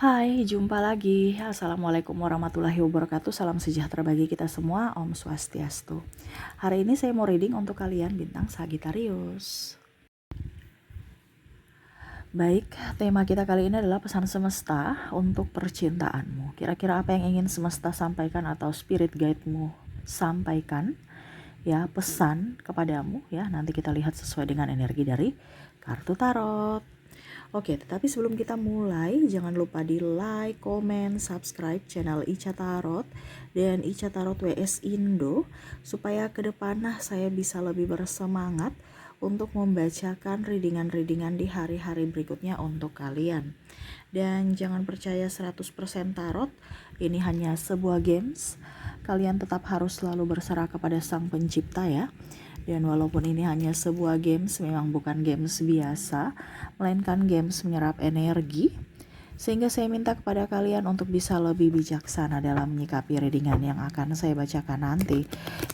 Hai, jumpa lagi. Assalamualaikum warahmatullahi wabarakatuh. Salam sejahtera bagi kita semua. Om Swastiastu. Hari ini saya mau reading untuk kalian bintang Sagittarius. Baik, tema kita kali ini adalah pesan semesta untuk percintaanmu. Kira-kira apa yang ingin semesta sampaikan atau spirit guide-mu sampaikan? Ya, pesan kepadamu ya. Nanti kita lihat sesuai dengan energi dari kartu tarot. Oke, tetapi sebelum kita mulai, jangan lupa di like, komen, subscribe channel Ica Tarot dan Ica Tarot WS Indo supaya ke depan saya bisa lebih bersemangat untuk membacakan readingan-readingan di hari-hari berikutnya untuk kalian. Dan jangan percaya 100% tarot, ini hanya sebuah games. Kalian tetap harus selalu berserah kepada Sang Pencipta ya. Dan walaupun ini hanya sebuah games, memang bukan games biasa, melainkan games menyerap energi. Sehingga saya minta kepada kalian untuk bisa lebih bijaksana dalam menyikapi readingan yang akan saya bacakan nanti.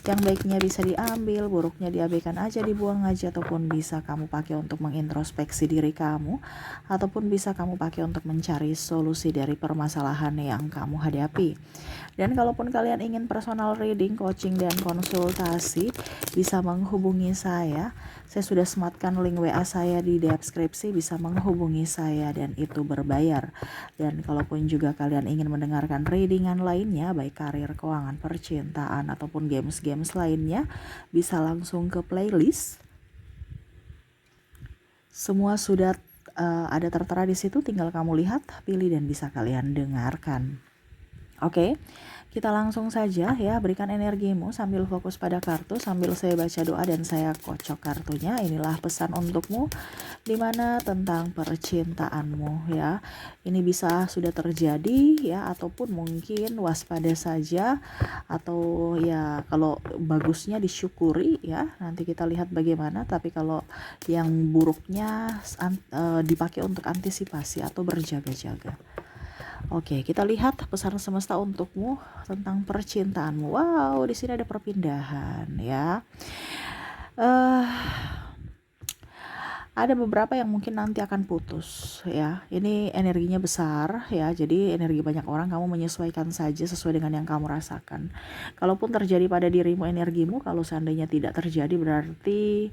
Yang baiknya bisa diambil, buruknya diabaikan aja, dibuang aja, ataupun bisa kamu pakai untuk mengintrospeksi diri kamu, ataupun bisa kamu pakai untuk mencari solusi dari permasalahan yang kamu hadapi. Dan kalaupun kalian ingin personal reading, coaching, dan konsultasi, bisa menghubungi saya. Saya sudah sematkan link WA saya di deskripsi, bisa menghubungi saya dan itu berbayar. Dan kalaupun juga kalian ingin mendengarkan readingan lainnya, baik karir, keuangan, percintaan, ataupun games-games lainnya, bisa langsung ke playlist. Semua sudah ada tertera di situ, tinggal kamu lihat, pilih, dan bisa kalian dengarkan. Oke, kita langsung saja ya, berikan energimu sambil fokus pada kartu, sambil saya baca doa dan saya kocok kartunya. Inilah pesan untukmu, dimana tentang percintaanmu ya. Ini bisa sudah terjadi ya, ataupun mungkin waspada saja, atau ya kalau bagusnya disyukuri ya. Nanti kita lihat bagaimana, tapi kalau yang buruknya dipakai untuk antisipasi atau berjaga-jaga. Oke, kita lihat pesan semesta untukmu tentang percintaanmu. Wow, di sini ada perpindahan ya. Ada beberapa yang mungkin nanti akan putus ya. Ini energinya besar ya. Jadi energi banyak orang, kamu menyesuaikan saja sesuai dengan yang kamu rasakan. Kalaupun terjadi pada dirimu energimu, kalau seandainya tidak terjadi berarti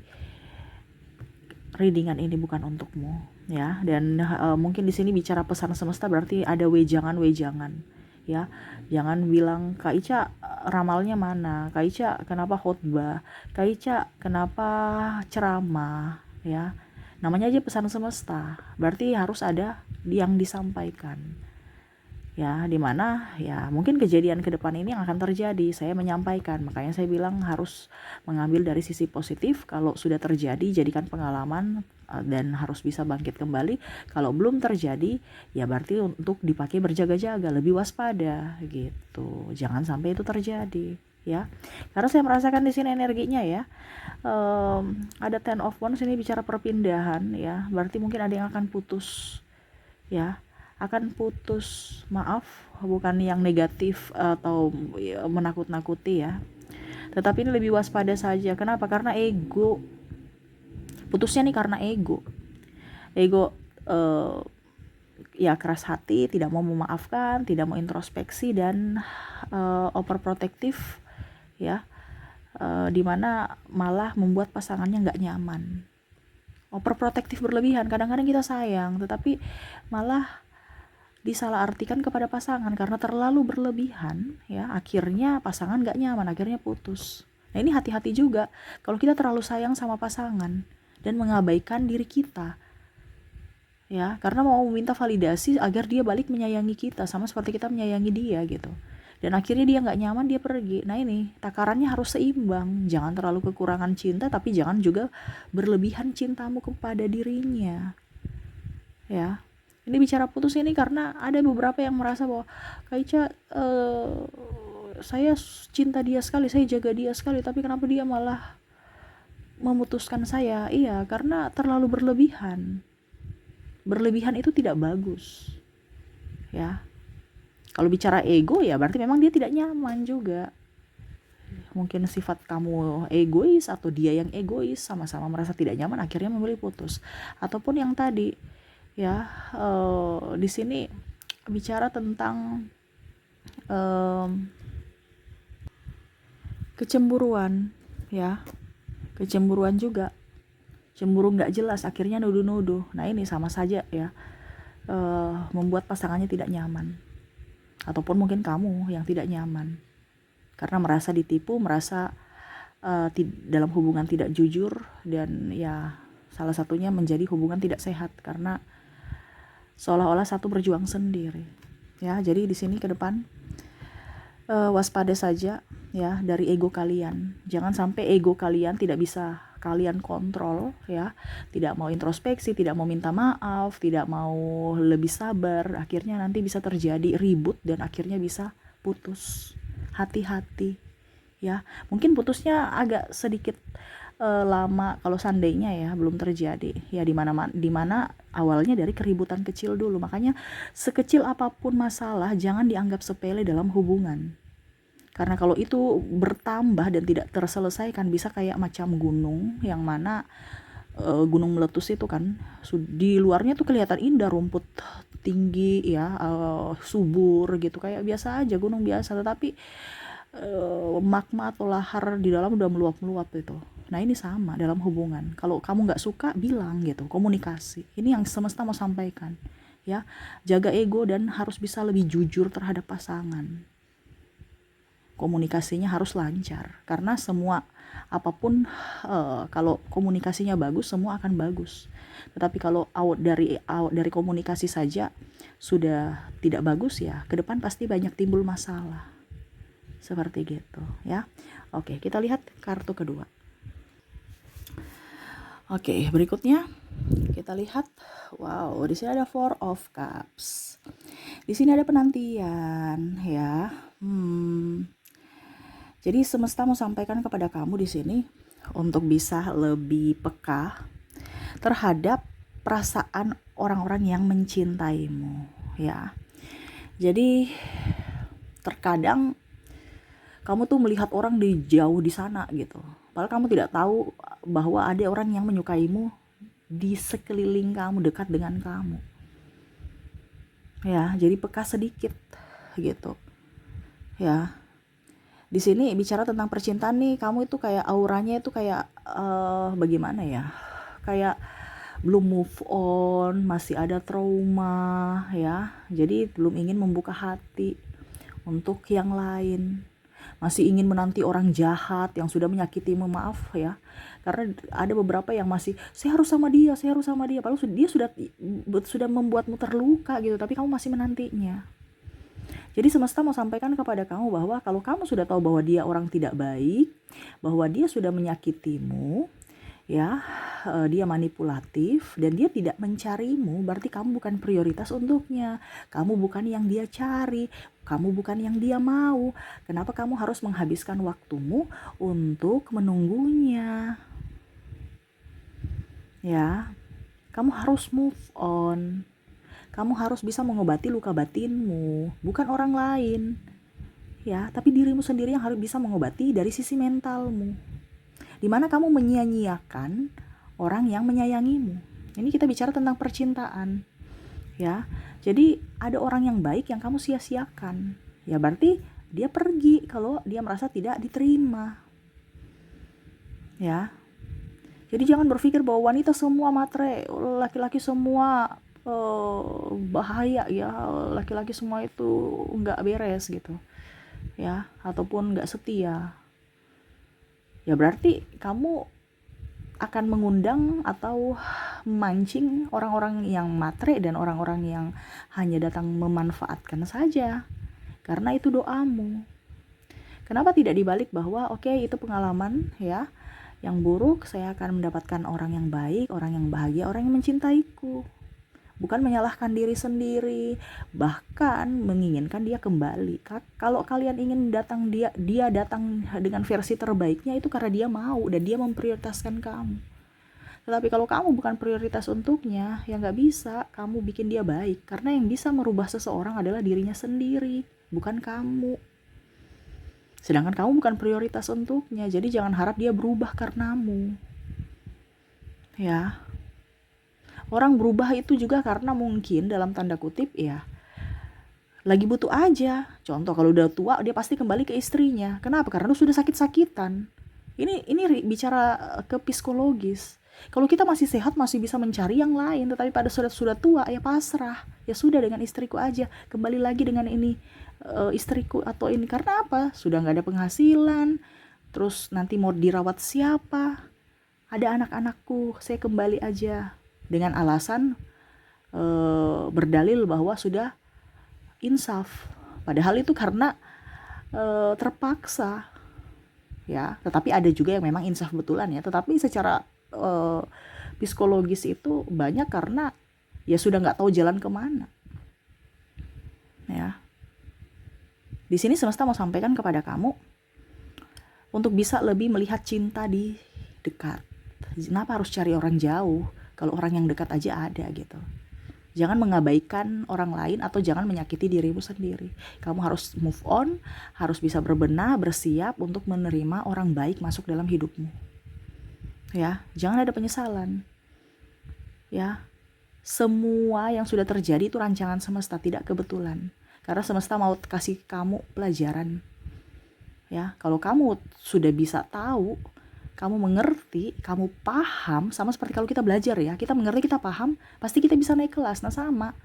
readingan ini bukan untukmu ya. Dan mungkin di sini bicara pesan semesta berarti ada wejangan ya. Jangan bilang, Kak Ica ramalnya mana, Kak Ica kenapa khotbah, Kak Ica kenapa ceramah ya. Namanya aja pesan semesta, berarti harus ada yang disampaikan ya, dimana ya mungkin kejadian ke depan ini yang akan terjadi. Saya menyampaikan, makanya saya bilang harus mengambil dari sisi positif. Kalau sudah terjadi, jadikan pengalaman dan harus bisa bangkit kembali. Kalau belum terjadi, ya berarti untuk dipakai berjaga-jaga, lebih waspada gitu. Jangan sampai itu terjadi ya, karena saya merasakan di sini energinya ya. Ada 10 of Wands, ini bicara perpindahan ya, berarti mungkin ada yang akan putus ya, akan putus. Maaf, bukan yang negatif atau menakut-nakuti ya, tetapi ini lebih waspada saja. Kenapa? Karena ego. Putusnya nih karena ego ya, keras hati, tidak mau memaafkan, tidak mau introspeksi, dan overprotective ya, dimana malah membuat pasangannya nggak nyaman. Overprotective berlebihan, kadang-kadang kita sayang tetapi malah disalahartikan kepada pasangan karena terlalu berlebihan ya, akhirnya pasangan gak nyaman, akhirnya putus. Nah ini hati-hati juga kalau kita terlalu sayang sama pasangan dan mengabaikan diri kita ya, karena mau meminta validasi agar dia balik menyayangi kita sama seperti kita menyayangi dia gitu. Dan akhirnya dia gak nyaman, dia pergi. Nah ini takarannya harus seimbang, jangan terlalu kekurangan cinta tapi jangan juga berlebihan cintamu kepada dirinya ya. Ini bicara putus ini karena ada beberapa yang merasa bahwa Kak Ica, saya cinta dia sekali, saya jaga dia sekali, tapi kenapa dia malah memutuskan saya? Iya, karena terlalu berlebihan. Berlebihan itu tidak bagus ya. Kalau bicara ego ya berarti memang dia tidak nyaman juga. Mungkin sifat kamu egois atau dia yang egois, sama-sama merasa tidak nyaman, akhirnya memilih putus. Ataupun yang tadi ya, di sini bicara tentang kecemburuan, ya, kecemburuan juga, cemburu nggak jelas, akhirnya nuduh-nuduh. Nah ini sama saja ya, membuat pasangannya tidak nyaman, ataupun mungkin kamu yang tidak nyaman karena merasa ditipu, merasa dalam hubungan tidak jujur, dan ya salah satunya menjadi hubungan tidak sehat karena seolah-olah satu berjuang sendiri. Ya, jadi di sini ke depan waspada saja ya dari ego kalian. Jangan sampai ego kalian tidak bisa kalian kontrol ya. Tidak mau introspeksi, tidak mau minta maaf, tidak mau lebih sabar. Akhirnya nanti bisa terjadi ribut dan akhirnya bisa putus. Hati-hati ya. Mungkin putusnya agak sedikit lama kalau seandainya ya belum terjadi ya, di mana awalnya dari keributan kecil dulu. Makanya sekecil apapun masalah jangan dianggap sepele dalam hubungan, karena kalau itu bertambah dan tidak terselesaikan bisa kayak macam gunung, yang mana gunung meletus itu kan di luarnya tuh kelihatan indah, rumput tinggi ya, subur gitu, kayak biasa aja gunung biasa, tetapi magma atau lahar di dalam udah meluap-meluap itu. Nah ini sama dalam hubungan, kalau kamu nggak suka bilang gitu, komunikasi. Ini yang semesta mau sampaikan ya, jaga ego dan harus bisa lebih jujur terhadap pasangan. Komunikasinya harus lancar, karena semua apapun kalau komunikasinya bagus semua akan bagus. Tetapi kalau dari komunikasi saja sudah tidak bagus ya, ke depan pasti banyak timbul masalah. Seperti gitu ya. Oke, kita lihat kartu kedua. Oke, berikutnya kita lihat, wow, di sini ada Four of Cups. Di sini ada penantian ya. Jadi semesta mau sampaikan kepada kamu di sini untuk bisa lebih peka terhadap perasaan orang-orang yang mencintaimu ya. Jadi terkadang kamu tuh melihat orang di jauh di sana gitu, padahal kamu tidak tahu bahwa ada orang yang menyukaimu di sekeliling kamu, dekat dengan kamu ya. Jadi peka sedikit gitu ya. Di sini bicara tentang percintaan nih, kamu itu kayak auranya itu kayak bagaimana ya, kayak belum move on, masih ada trauma ya. Jadi belum ingin membuka hati untuk yang lain, masih ingin menanti orang jahat yang sudah menyakitimu, maaf ya, karena ada beberapa yang masih saya harus sama dia, padahal dia sudah membuatmu terluka gitu, tapi kamu masih menantinya. Jadi semesta mau sampaikan kepada kamu bahwa kalau kamu sudah tahu bahwa dia orang tidak baik, bahwa dia sudah menyakitimu ya, dia manipulatif dan dia tidak mencarimu, berarti kamu bukan prioritas untuknya. Kamu bukan yang dia cari, kamu bukan yang dia mau. Kenapa kamu harus menghabiskan waktumu untuk menunggunya? Ya, kamu harus move on. Kamu harus bisa mengobati luka batinmu, bukan orang lain. Ya, tapi dirimu sendiri yang harus bisa mengobati dari sisi mentalmu. Dimana kamu menyia-nyiakan orang yang menyayangimu. Ini kita bicara tentang percintaan. Ya, jadi ada orang yang baik yang kamu sia-siakan. Ya berarti dia pergi kalau dia merasa tidak diterima. Ya. Jadi jangan berpikir bahwa wanita semua matre, laki-laki semua bahaya ya, laki-laki semua itu nggak beres gitu ya, ataupun nggak setia. Ya berarti kamu akan mengundang atau memancing orang-orang yang matre dan orang-orang yang hanya datang memanfaatkan saja, karena itu doamu. Kenapa tidak dibalik bahwa oke, itu pengalaman ya, yang buruk, saya akan mendapatkan orang yang baik, orang yang bahagia, orang yang mencintaiku. Bukan menyalahkan diri sendiri, bahkan menginginkan dia kembali. Kalau kalian ingin dia datang dengan versi terbaiknya, itu karena dia mau dan dia memprioritaskan kamu. Tetapi kalau kamu bukan prioritas untuknya, ya nggak bisa kamu bikin dia baik, karena yang bisa merubah seseorang adalah dirinya sendiri, bukan kamu. Sedangkan kamu bukan prioritas untuknya, jadi jangan harap dia berubah karenamu. Ya. Orang berubah itu juga karena mungkin dalam tanda kutip ya, lagi butuh aja. Contoh kalau udah tua dia pasti kembali ke istrinya. Kenapa? Karena lu sudah sakit-sakitan. Ini bicara ke psikologis. Kalau kita masih sehat masih bisa mencari yang lain, tetapi pada sudah tua ya pasrah. Ya sudah dengan istriku aja, kembali lagi dengan ini istriku atau ini. Karena apa? Sudah nggak ada penghasilan. Terus nanti mau dirawat siapa? Ada anak-anakku, saya kembali aja dengan alasan berdalil bahwa sudah insaf. Padahal itu karena terpaksa. Ya, tetapi ada juga yang memang insaf betulan ya. Tetapi secara psikologis itu banyak karena ya sudah nggak tahu jalan kemana. Ya, di sini semesta mau sampaikan kepada kamu untuk bisa lebih melihat cinta di dekat. Kenapa harus cari orang jauh kalau orang yang dekat aja ada gitu. Jangan mengabaikan orang lain atau jangan menyakiti dirimu sendiri. Kamu harus move on, harus bisa berbenah, bersiap untuk menerima orang baik masuk dalam hidupmu. Ya, jangan ada penyesalan. Ya, semua yang sudah terjadi itu rancangan semesta, tidak kebetulan. Karena semesta mau kasih kamu pelajaran. Ya, kalau kamu sudah bisa tahu, kamu mengerti, kamu paham, sama seperti kalau kita belajar ya, kita mengerti, kita paham, pasti kita bisa naik kelas. Nah sama,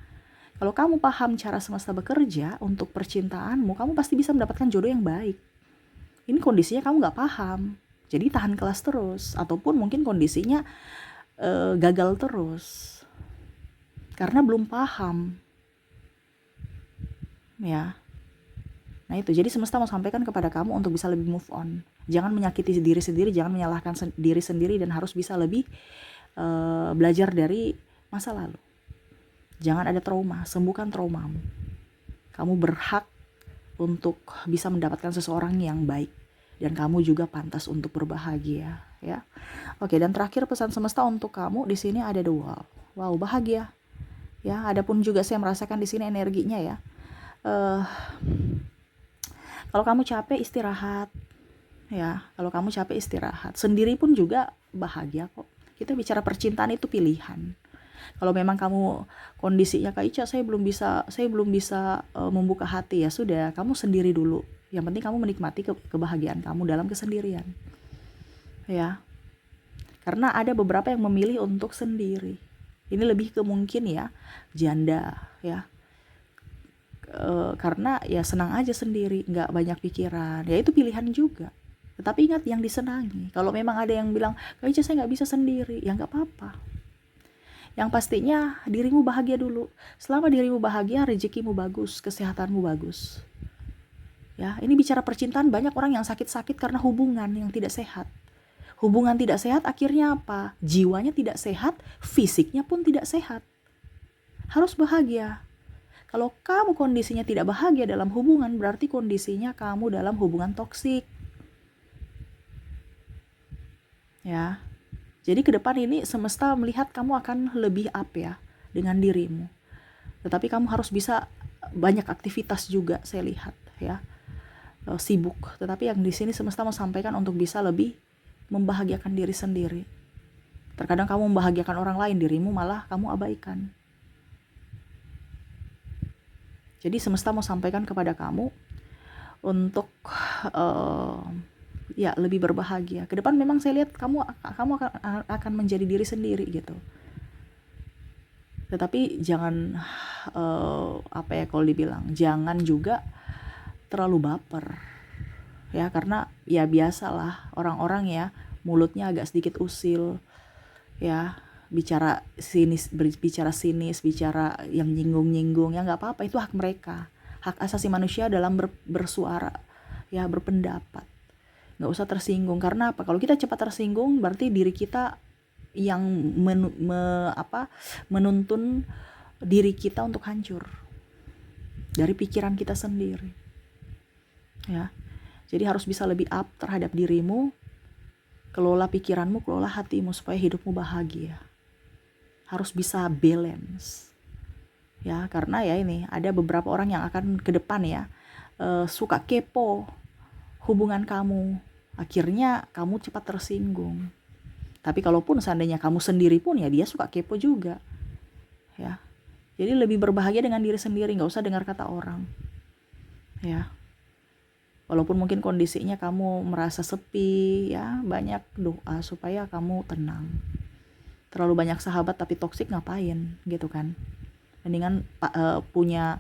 kalau kamu paham cara semesta bekerja untuk percintaanmu, kamu pasti bisa mendapatkan jodoh yang baik. Ini kondisinya kamu gak paham, jadi tahan kelas terus, ataupun mungkin kondisinya gagal terus, karena belum paham. Ya. Nah itu, jadi semesta mau sampaikan kepada kamu untuk bisa lebih move on. Jangan menyakiti diri sendiri, jangan menyalahkan diri sendiri, dan harus bisa lebih belajar dari masa lalu. Jangan ada trauma, sembuhkan traumamu. Kamu berhak untuk bisa mendapatkan seseorang yang baik, dan kamu juga pantas untuk berbahagia, ya. Oke, dan terakhir pesan semesta untuk kamu di sini ada the wall. Wow, bahagia. Ya, adapun juga saya merasakan di sini energinya ya. Kalau kamu capek istirahat, ya. Kalau kamu capek istirahat, sendiri pun juga bahagia kok. Kita bicara percintaan itu pilihan. Kalau memang kamu kondisinya Kak Ica, saya belum bisa membuka hati, ya sudah, kamu sendiri dulu. Yang penting kamu menikmati kebahagiaan kamu dalam kesendirian. Ya. Karena ada beberapa yang memilih untuk sendiri. Ini lebih ke mungkin ya janda ya. Karena ya senang aja sendiri, nggak banyak pikiran, ya itu pilihan juga. Tetapi ingat yang disenangi. Kalau memang ada yang bilang Kak Ica saya nggak bisa sendiri, ya nggak apa-apa. Yang pastinya dirimu bahagia dulu. Selama dirimu bahagia, rezekimu bagus, kesehatanmu bagus. Ya, ini bicara percintaan, banyak orang yang sakit-sakit karena hubungan yang tidak sehat. Hubungan tidak sehat akhirnya apa? Jiwanya tidak sehat, fisiknya pun tidak sehat. Harus bahagia. Kalau kamu kondisinya tidak bahagia dalam hubungan, berarti kondisinya kamu dalam hubungan toksik. Ya. Jadi ke depan ini semesta melihat kamu akan lebih up ya dengan dirimu. Tetapi kamu harus bisa banyak aktivitas juga, saya lihat ya. Sibuk. Tetapi yang di sini semesta mau sampaikan untuk bisa lebih membahagiakan diri sendiri. Terkadang kamu membahagiakan orang lain, dirimu malah kamu abaikan. Jadi semesta mau sampaikan kepada kamu untuk ya lebih berbahagia. Ke depan memang saya lihat kamu akan menjadi diri sendiri gitu. Tetapi jangan apa ya kalau dibilang, jangan juga terlalu baper. Ya, karena ya biasalah orang-orang ya mulutnya agak sedikit usil. Ya, bicara sinis, bicara yang nyinggung-nyinggung, ya nggak apa-apa, itu hak mereka, hak asasi manusia dalam bersuara, ya berpendapat. Nggak usah tersinggung, karena apa? Kalau kita cepat tersinggung, berarti diri kita yang menuntun diri kita untuk hancur dari pikiran kita sendiri. Ya, jadi harus bisa lebih up terhadap dirimu, kelola pikiranmu, kelola hatimu supaya hidupmu bahagia. Harus bisa balance ya, karena ya ini ada beberapa orang yang akan ke depan ya suka kepo hubungan kamu, akhirnya kamu cepat tersinggung. Tapi kalaupun seandainya kamu sendiri pun ya dia suka kepo juga ya. Jadi lebih berbahagia dengan diri sendiri, nggak usah dengar kata orang. Ya. Walaupun mungkin kondisinya kamu merasa sepi, ya banyak doa supaya kamu tenang. Terlalu banyak sahabat tapi toksik ngapain gitu kan. Mendingan punya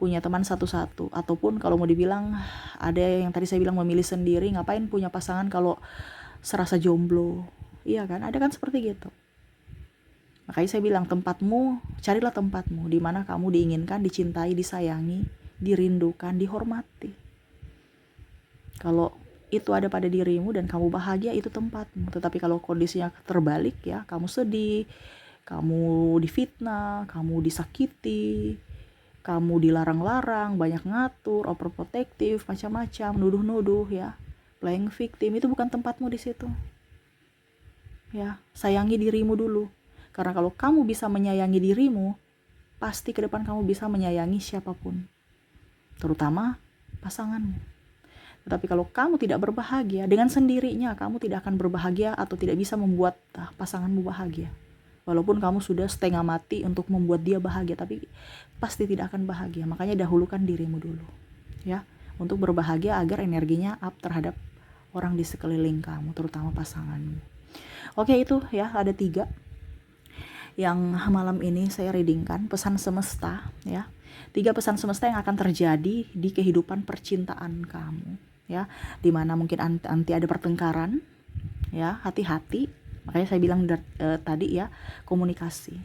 teman satu-satu. Ataupun kalau mau dibilang, ada yang tadi saya bilang memilih sendiri, ngapain punya pasangan kalau serasa jomblo. Iya kan, ada kan seperti gitu. Makanya saya bilang carilah tempatmu di mana kamu diinginkan, dicintai, disayangi, dirindukan, dihormati. Kalau itu ada pada dirimu dan kamu bahagia, itu tempatmu. Tetapi kalau kondisinya terbalik ya, kamu sedih, kamu difitnah, kamu disakiti, kamu dilarang-larang, banyak ngatur, overprotective, macam-macam, nuduh-nuduh ya, playing victim, itu bukan tempatmu di situ. Ya, sayangi dirimu dulu. Karena kalau kamu bisa menyayangi dirimu, pasti ke depan kamu bisa menyayangi siapapun, terutama pasanganmu. Tetapi kalau kamu tidak berbahagia, dengan sendirinya kamu tidak akan berbahagia atau tidak bisa membuat pasanganmu bahagia. Walaupun kamu sudah setengah mati untuk membuat dia bahagia, tapi pasti tidak akan bahagia. Makanya dahulukan dirimu dulu, ya, untuk berbahagia agar energinya up terhadap orang di sekeliling kamu, terutama pasanganmu. Oke, itu ya, ada 3 yang malam ini saya readingkan, pesan semesta ya. 3 pesan semesta yang akan terjadi di kehidupan percintaan kamu ya, dimana mungkin nanti ada pertengkaran ya, hati-hati. Makanya saya bilang tadi ya, komunikasi.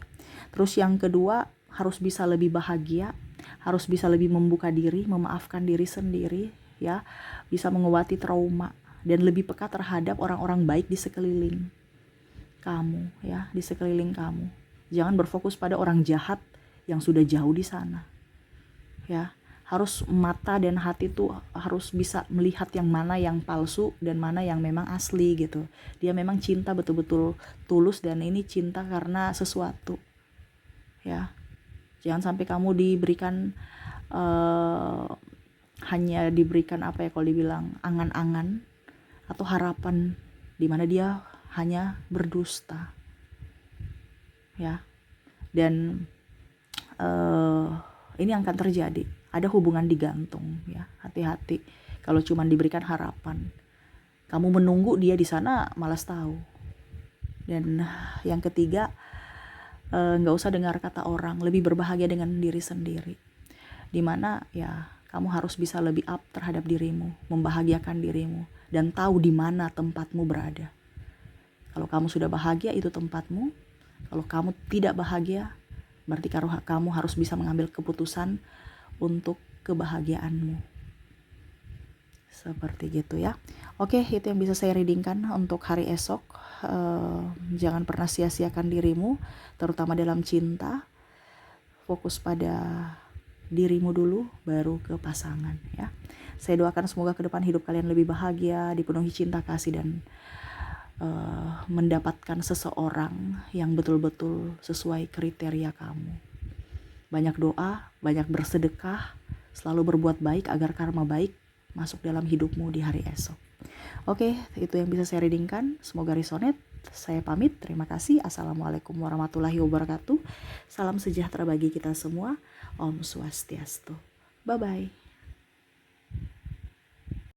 Terus yang kedua, harus bisa lebih bahagia, harus bisa lebih membuka diri, memaafkan diri sendiri ya, bisa mengobati trauma dan lebih peka terhadap orang-orang baik di sekeliling kamu ya, di sekeliling kamu. Jangan berfokus pada orang jahat yang sudah jauh di sana. Ya, harus mata dan hati tuh harus bisa melihat yang mana yang palsu dan mana yang memang asli gitu. Dia memang cinta betul-betul tulus dan ini cinta karena sesuatu. Ya. Jangan sampai kamu diberikan hanya diberikan apa ya, kalau dibilang angan-angan atau harapan di mana dia hanya berdusta. Ya, dan ini akan terjadi, ada hubungan digantung ya, hati-hati kalau cuma diberikan harapan, kamu menunggu dia di sana malas tahu. Dan yang ketiga, nggak usah dengar kata orang, lebih berbahagia dengan diri sendiri, dimana ya kamu harus bisa lebih up terhadap dirimu, membahagiakan dirimu dan tahu di mana tempatmu berada. Kalau kamu sudah bahagia, itu tempatmu. Kalau kamu tidak bahagia, berarti kamu harus bisa mengambil keputusan untuk kebahagiaanmu. Seperti gitu ya. Oke, itu yang bisa saya readingkan untuk hari esok. Jangan pernah sia-siakan dirimu, terutama dalam cinta. Fokus pada dirimu dulu, baru ke pasangan ya. Saya doakan semoga ke depan hidup kalian lebih bahagia, dipenuhi cinta kasih dan mendapatkan seseorang yang betul-betul sesuai kriteria kamu. Banyak doa, banyak bersedekah, selalu berbuat baik agar karma baik masuk dalam hidupmu di hari esok. Oke, itu yang bisa saya readingkan. Semoga resonate. Saya pamit. Terima kasih. Assalamualaikum warahmatullahi wabarakatuh. Salam sejahtera bagi kita semua. Om Swastiastu. Bye-bye.